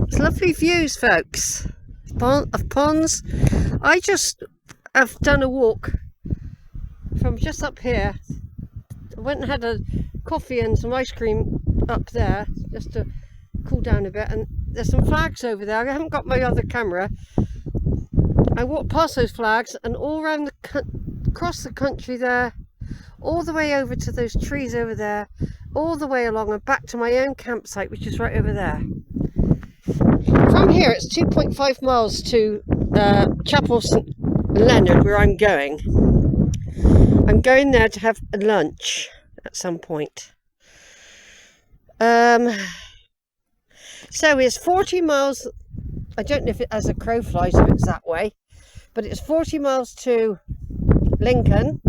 It's lovely views, folks, of ponds. I just have done a walk from just up here. I went and had a coffee and some ice cream up there just to cool down a bit, and there's some flags over there. I haven't got my other camera. I walked past those flags and all around across the country there, all the way over to those trees over there, all the way along and back to my own campsite, which is right over there. From here it's 2.5 miles to Chapel St Leonard, where I'm going. I'm going there to have lunch at some point. So it's 40 miles. I don't know if it, as a crow flies, if it's that way, but it's 40 miles to Lincoln,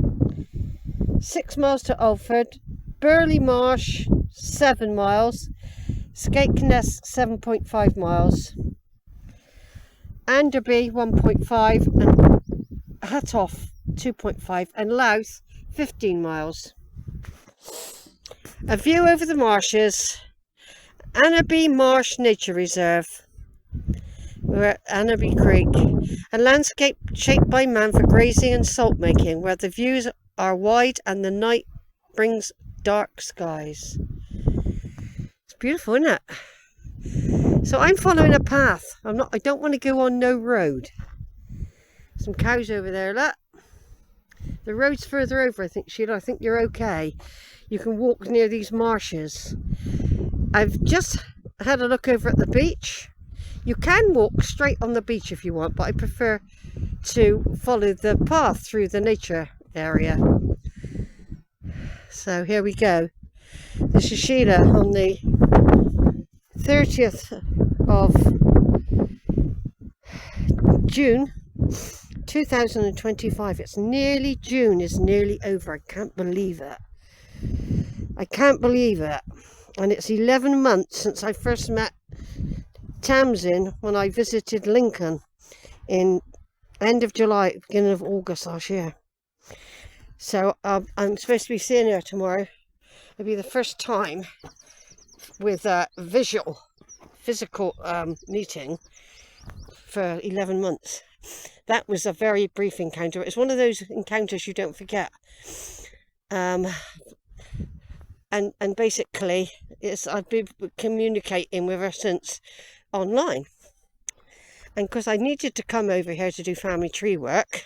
6 miles to Alford, Burley Marsh 7 miles, Skegness 7.5 miles, Anderby 1.5, and Huttoff 2.5, and Louth 15 miles. A view over the marshes. Anderby Marsh Nature Reserve. We're at Anderby Creek, a landscape shaped by man for grazing and salt making, where the views are wide and the night brings dark skies. It's beautiful, isn't it? So I'm following a path. I don't want to go on no road. Some cows over there, look. The road's further over, I think, Sheila. I think you're okay. You can walk near these marshes. I've just had a look over at the beach. You can walk straight on the beach if you want, but I prefer to follow the path through the nature area. So here we go. This is Sheila on the 30th of June 2025. It's nearly June, is nearly over. I can't believe it. I can't believe it. And it's 11 months since I first met Tamsin when I visited Lincoln in end of July, beginning of August last year. So I'm supposed to be seeing her tomorrow. It'll be the first time with a physical meeting for 11 months. That was a very brief encounter. It's one of those encounters you don't forget. And basically, I've been communicating with her since online. And because I needed to come over here to do family tree work,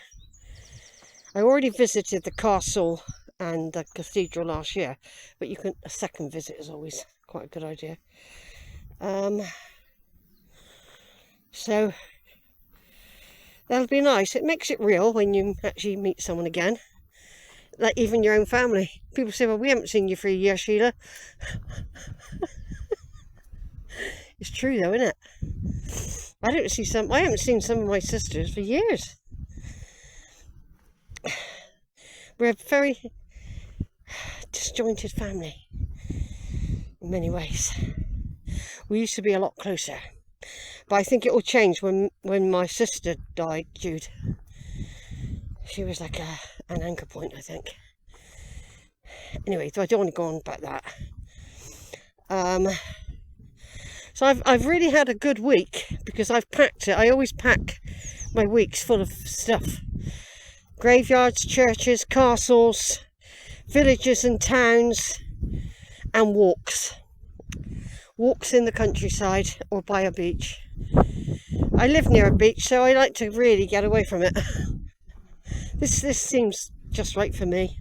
I already visited the castle and the cathedral last year, but a second visit is always quite a good idea. So that'll be nice. It makes it real when you actually meet someone again. Like even your own family. People say, well, we haven't seen you for a year, Sheila. It's true though, isn't it? I haven't seen some of my sisters for years. We're a very disjointed family in many ways. We used to be a lot closer. But I think it will change when my sister died, Jude. She was like an anchor point, I think. Anyway, so I don't want to go on about that. So I've really had a good week because I've packed it. I always pack my weeks full of stuff. Graveyards, churches, castles, villages and towns, and walks. Walks in the countryside or by a beach. I live near a beach, so I like to really get away from it. This seems just right for me.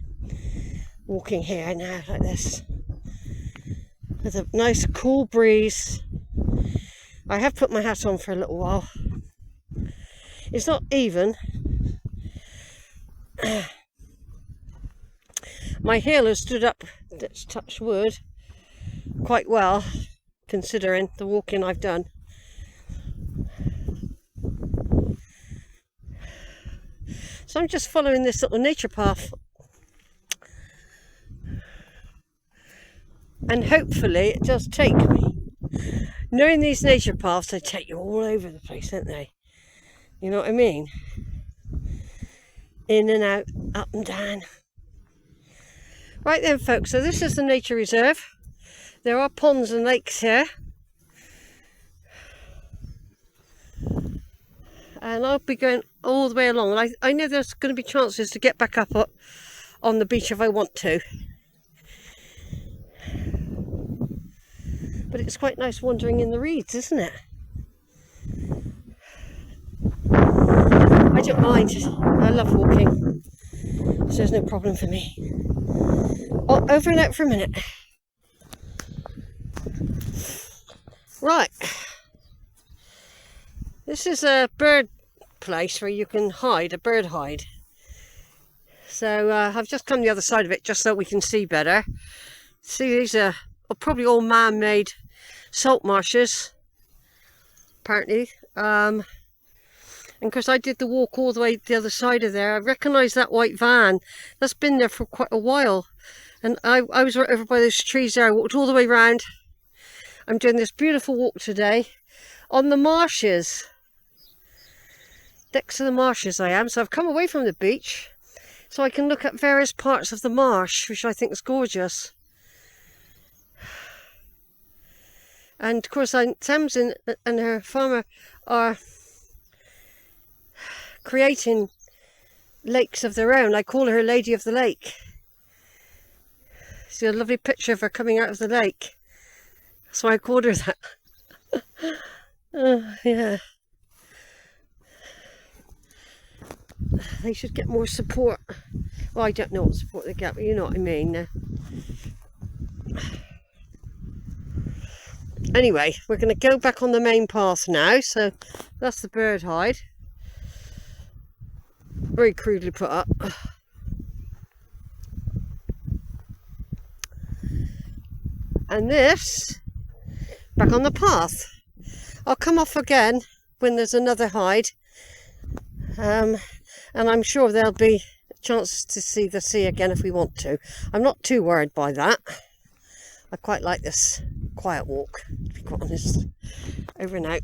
Walking here now like this. With a nice cool breeze. I have put my hat on for a little while. It's not even. My heel has stood up, let's touch wood, quite well, considering the walking I've done. So I'm just following this little nature path. And hopefully it does take me. Knowing these nature paths, they take you all over the place, don't they? You know what I mean? In and out, up and down. Right then, folks, so this is the nature reserve. There are ponds and lakes here. and I'll be going all the way along. And I know there's going to be chances to get back up on the beach if I want to. But it's quite nice wandering in the reeds, isn't it? I don't mind. I love walking, so there's no problem for me. Oh, over and out for a minute. Right. This is a bird place where you can hide, a bird hide. So I've just come the other side of it just so we can see better. See, these are probably all man-made salt marshes, apparently. And of course I did the walk all the way to the other side of there. I recognise that white van. That's been there for quite a while. And I was right over by those trees there. I walked all the way round. I'm doing this beautiful walk today on the marshes. Next to the marshes I am. So I've come away from the beach so I can look at various parts of the marsh, which I think is gorgeous. And of course Tamsin and her farmer are creating lakes of their own. I call her Lady of the Lake. See a lovely picture of her coming out of the lake. That's why I called her that. Yeah. They should get more support. Well, I don't know what support they get, but you know what I mean. Anyway, we're going to go back on the main path now. So that's the bird hide. Very crudely put up. And this, back on the path. I'll come off again when there's another hide. And I'm sure there'll be chances to see the sea again if we want to. I'm not too worried by that. I quite like this quiet walk, to be quite honest. Over and out.